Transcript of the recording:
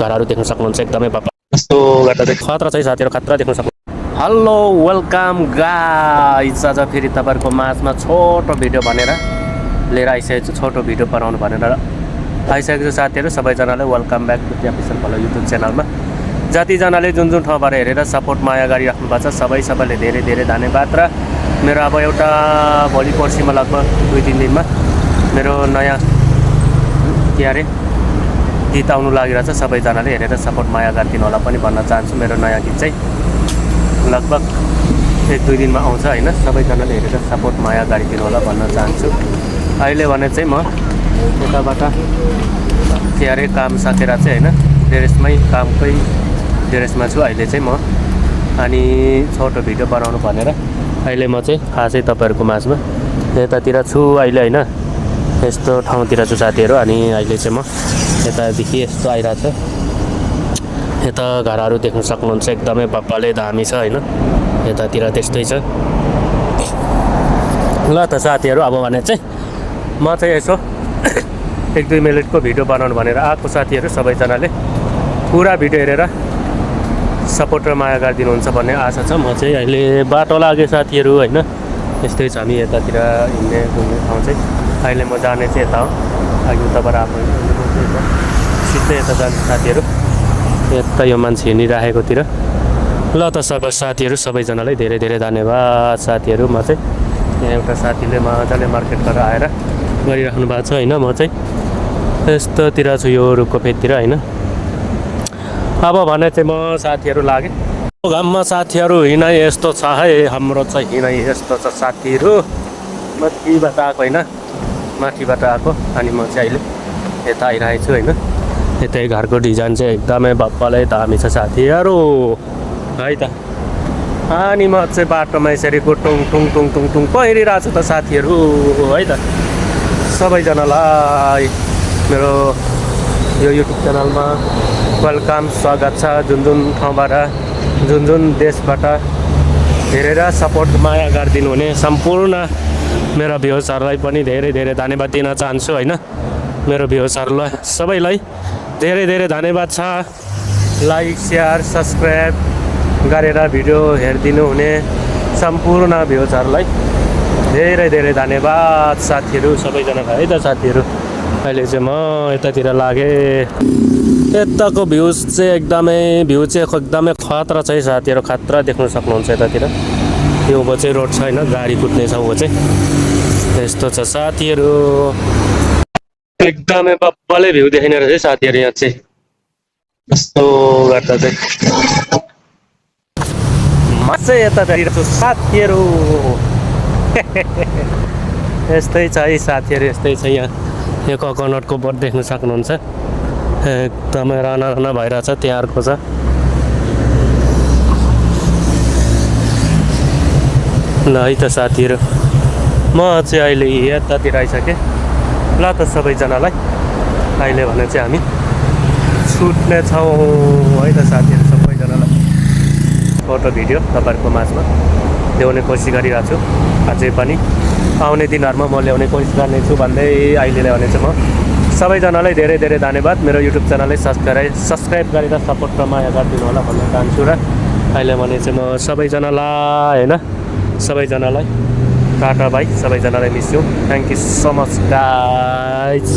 घरहरू देख्न सक्नुहुन्छ एकदमै बाबा कस्तो गर्दा चाहिँ खतरा चाहिँ साथीहरू खतरा देख्न सक्नु। हेलो वेलकम गाइस, आज फेरि तपाईँहरूको माझमा छोटो भिडियो भनेर लिएर आइसकेको छु, छोटो भिडियो बनाउनु भनेर आइसकेको छु साथीहरू। सबैजनालाई welcome back to official follow YouTube च्यानलमा। जतिजनाले जुन जुन ठाउँबाट हेरेर सपोर्ट माया गरिराख्नु भएको छ सबैले धेरै धेरै धन्यवाद। र मेरो अब एउटा भोलि पर्सिमा लगभग 2-3 दिनमा मेरो नयाँ के अरे गीत आउनु लागिरहेछ। सबैजनाले हेरेर सपोर्ट माया गरिदिनु होला पनि भन्न चाहन्छु। मेरो नयाँ गीत चाहिँ लगभग 1-2 दिनमा आउँछ होइन। सबैजनाले हेरेर सपोर्ट माया गरिदिनु होला भन्न चाहन्छु। अहिले भने चाहिँ म यताबाट के अरे काम सकेर चाहिँ होइन ड्रेसमै कामकै ड्रेसमा छु अहिले चाहिँ म। अनि छोटो भिडियो बनाउनु भनेर अहिले म चाहिँ खासै तपाईँहरूको माझमा यतातिर छु अहिले होइन। यस्तो ठाउँतिर छु साथीहरू। अनि अहिले चाहिँ म यतादेखि यस्तो आइरहेको छ। यता घरहरू देख्न सक्नुहुन्छ एकदमै बब्बाले दामी छ होइन। यतातिर त्यस्तै छ। ल त साथीहरू अब भने चाहिँ म चाहिँ यसो 1-2 मिनटको भिडियो बनाउनु भनेर आएको साथीहरू। सबैजनाले पुरा भिडियो हेरेर सपोर्ट र माया गरिदिनुहुन्छ भन्ने आशा छ। म चाहिँ अहिले बाटो लागेँ साथीहरू होइन। यस्तै छ हामी यतातिर हिँड्ने घुम्ने ठाउँ चाहिँ। अहिले म जाने चाहिँ यता हो उताबाट आफ्नो सिधै यता जान्छ साथीहरू। यता यो मान्छे हिँडिराखेकोतिर। ल त साथीहरू सबैजनालाई धेरै धेरै धन्यवाद साथीहरू। म चाहिँ यहाँ एउटा साथीले मजाले मार्केट गरेर आएर गरिराख्नु भएको छ होइन। म चाहिँ यस्तोतिर छु यो रुखको फेदतिर होइन। अब भने चाहिँ म साथीहरू लागेँ घाममा साथीहरू। हिँडाइ यस्तो छ है हाम्रो चाहिँ हिँडाइ यस्तो छ साथीहरू। माथिबाट आएको होइन माथिबाट आएको। अनि म चाहिँ अहिले यता आइरहेको छु होइन। यतै घरको डिजाइन चाहिँ एकदमै बब्बालै दामी छ साथीहरू है त। अनि म चाहिँ बाटोमा यसरी टुङ टुङ टुङ टुङ टुङ पहिरिरहेको छु त साथीहरू है त। सबैजनालाई मेरो यो युट्युब च्यानलमा वेलकम स्वागत छ। जुन जुन ठाउँबाट जुन जुन देशबाट हेरेर सपोर्ट माया गरिदिनु हुने सम्पूर्ण मेरो भ्युजहरूलाई पनि धेरै धेरै धन्यवाद दिन चाहन्छु होइन। मेरो भ्युजहरूलाई सबैलाई धेरै धेरै धन्यवाद छ। लाइक सेयर सब्सक्राइब गरेर भिडियो हेरिदिनु हुने सम्पूर्ण भ्युजहरूलाई धेरै धेरै धन्यवाद साथीहरू सबैजनालाई है त साथीहरू। अहिले चाहिँ म यतातिर लागेँ। यताको भ्युज चाहिँ एकदमै खतरा छ है साथीहरू। खतरा देख्न सक्नुहुन्छ यतातिर। यो ऊ चाहिँ रोड छ होइन गाडी कुद्ने छ ऊ चाहिँ। यस्तो छ साथीहरू एकदमै बब्बाले भ्यू देखिने रहेछ है साथीहरू। यहाँ चाहिँ यस्तो गर्दा चाहिँ म चाहिँ यता जाइरहेको छु साथीहरू। यस्तै छ है साथीहरू यस्तै छ। यहाँ यो कोकोनटको बोट देख्न सक्नुहुन्छ एकदमै राना राना भइरहेछ त्यहाँ अर्को छ। ल है त साथीहरू म चाहिँ अहिले यतातिर आइसकेँ। ल त सबैजनालाई अहिले भने चाहिँ हामी छुट्ने छौँ है त साथीहरू। सबैजनालाई फोटो भिडियो तपाईँहरूको माझमा ल्याउने कोसिस गरिरहेको छु। अझै पनि आउने दिनहरूमा म ल्याउने कोसिस गर्नेछु भन्दै अहिले भने चाहिँ म सबैजनालाई धेरै धेरै धन्यवाद। मेरो युट्युब च्यानललाई सब्सक्राइब गरेर सपोर्ट र माया गरिदिनु होला भन्न चाहन्छु। र अहिले भने चाहिँ म सबैजनालाई होइन सबैजनालाई टाटा बाई। सबैजनालाई miss you. Thank you so much guys.